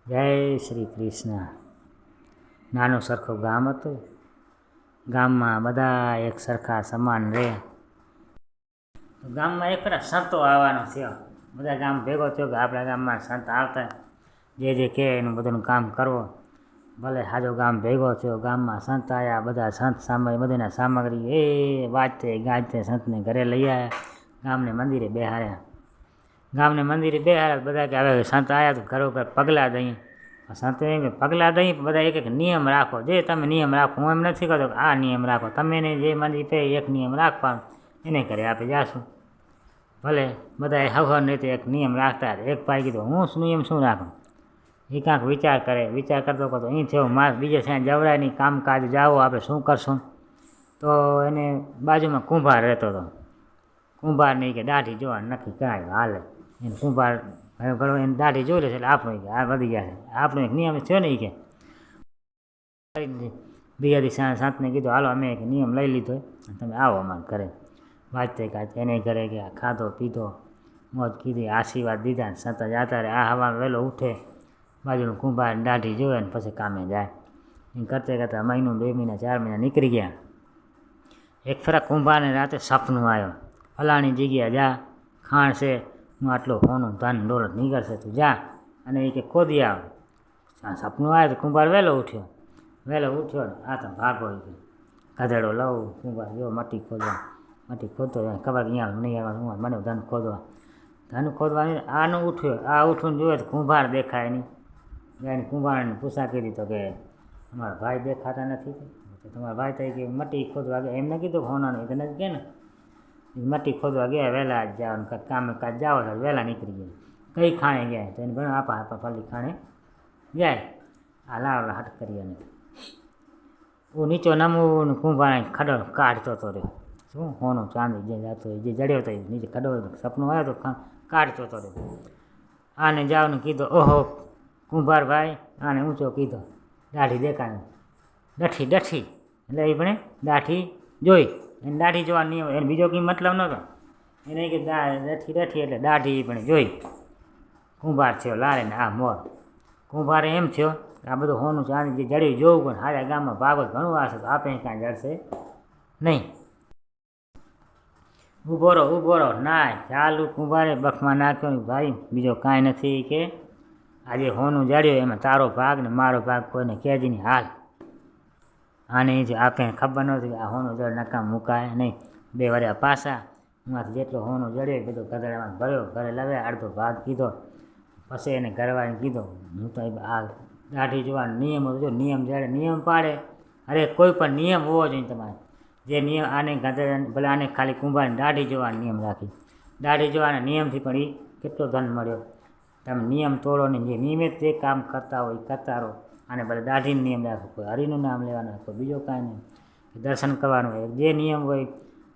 જય શ્રી કૃષ્ણ. નાનું સરખું ગામ હતું. ગામમાં બધા એક સરખા સમાન રહે. ગામમાં એક ફેરા સંતો આવવાનો થયો. બધા ગામ ભેગો થયો કે આપણા ગામમાં સંત આવતા, જે કહે એનું બધાનું કામ કરવો. ભલે હાજો ગામ ભેગો થયો, ગામમાં સંત આવ્યા. બધા સંત બધાના સામગ્રી વાંચતે ગાજતે સંતને ઘરે લઈ આવ્યા. ગામને મંદિરે બેહાડ્યા. બધા કે હવે સંત આવ્યા તો ઘરો પગલાં દઈએ. સંતો એમ કે પગલાં દઈએ, બધા એક નિયમ રાખો. જે તમે નિયમ રાખો, હું એમ નથી કહેતો કે આ નિયમ રાખો. તમે એને જે મંદિર પે એક નિયમ રાખવાનો, એને ઘરે આપણે જાશું. ભલે બધા હવન રીતે એક નિયમ રાખતા. એક ભાઈ કીધું હું નિયમ શું રાખું? એ કાંઈક વિચાર કરતો અહીં થયો મારે બીજે સાંજ જવડાય નહીં, કામકાજ જાઓ, આપણે શું કરશું? તો એને બાજુમાં કુંભાર રહેતો હતો. કુંભાર નહીં કે દાઢી જોવા નક્કી કરાય હાલે. એને કુંભાર એને દાઢી જોઈ લેશે એટલે આપણું આ વધી ગયા છે. આપણો એક નિયમ થયો ને કે બીજા દિવસે સંતને કીધું હાલો અમે એક નિયમ લઈ લીધો, તમે આવો અમારા ઘરે. વાંચતે કાંઈ એને ઘરે ગયા, ખાધો પીધો, મોજ કીધી, આશીર્વાદ દીધા. સંત જતા રહે. આ હવા વહેલો ઉઠે, બાજુનું કુંભાર દાઢી જોવે ને પછી કામે જાય. એમ કરતાં મહિનો 2 મહિના 4 મહિના નીકળી ગયા. એક ફેરા કુંભારને રાતે સપનું આવ્યો, ફલાણી જગ્યા જા, ખાણ છે, હું આટલું હોનું ધન દોલત નીકળશે, તું જા અને એ કે ખોદી આવ. સપનું આવ્યું તો કુંભાર વહેલો ઉઠ્યો. આ તો ભાગો ગધેડો લઉં. કુંભાર જો મટી ખોદતો ખબર અહીંયા નહીં આવવાનું, મને ધન ખોદવાની. આનું ઉઠ્યો, આ ઉઠું જોયે તો કુંભાર દેખાય નહીં. એને કુંભારને પૂછા કરી તો કે અમારા ભાઈ દેખાતા નથી. તમારા ભાઈ થઈ કે મટી ખોદવા ગયા. એમને કીધું હોનાનું એ નથી કે ને મટી ખોદવા ગયા. વહેલા જ જવાનું, કાજ જાઓ તો વહેલા નીકળી ગયા. કઈ ખાણે ગયા? તો એને ભણો આપા પલ્લી ખાણે જાય. આ લાવલા હટ કરી અને હું નીચો નમવું કુંભાર ખડો કાઢતો હતો રહ્યો. શું હોનું ચાંદી જે જતો જે જડ્યો હતો નીચે ખડો સપનું આવ્યો તો કાઢતો હતો રહ્યો. આને જાવને કીધું ઓહો કુંભાર ભાઈ, આને ઊંચો કીધો, દાઢી દેખાય ડઠી એટલે એ પણ દાઢી જોઈ. એને દાઢી જોવા નિયમ, એને બીજો કંઈ મતલબ નહોતો. એને કે ડઠી એટલે દાઢી પણ જોઈ. કુંભાર થયો લારે ને આ મોર. કુંભારે એમ થયો આ બધું હોનું ચાંદી જે જડ્યું જોવું પણ હારા ગામમાં ભાગો ઘણું આવશે તો આપણે કાંઈ જડશે નહીં. ઊભો રહો ના ચાલુ. કુંભારે બખમાં નાખ્યો ને ભાઈ બીજો કાંઈ નથી કે આજે હોનું જડ્યું એમાં તારો ભાગ ને મારો ભાગ કોઈને કહેજી નહીં હાલ. આને જ આપણે ખબર નહોતી આ હોનું જડ નકામ મુકાય નહીં. 2 વર્ષ પાછા એમાંથી જેટલો હોનું જડ્યો બધો ગધેડામાં ભર્યો, ઘરે લાવ્યા, અડધો ભાગ કીધો. પછી એને ઘરવાળીને કીધો હું તો આ દાઢી જોવાનો નિયમ હતો. જો નિયમ જ્યારે નિયમ પાડે, અરે કોઈ પણ નિયમ હોવો જોઈએ તમારે. જે નિયમ આને ગધેડા ભલે આને ખાલી કુંભારને દાઢી જોવાનો નિયમ રાખી. દાઢી જોવાના નિયમથી પણ એ કેટલો ધન મળ્યો. તમે નિયમ તોડો ને જે નિયમિત જે કામ કરતા હોય એ કરતા રહો. અને ભલે દાઢીનો નિયમ રાખો, કોઈ હરિનું નામ લેવાનું, કોઈ બીજો કાંઈ નહીં, દર્શન કરવાનું હોય. જે નિયમ હોય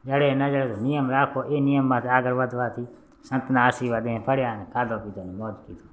જડે ન જડે તો નિયમ રાખો. એ નિયમમાંથી આગળ વધવાથી સંતના આશીર્વાદ એ પડ્યા અને ખાધો પીધો ને મોજ કીધું.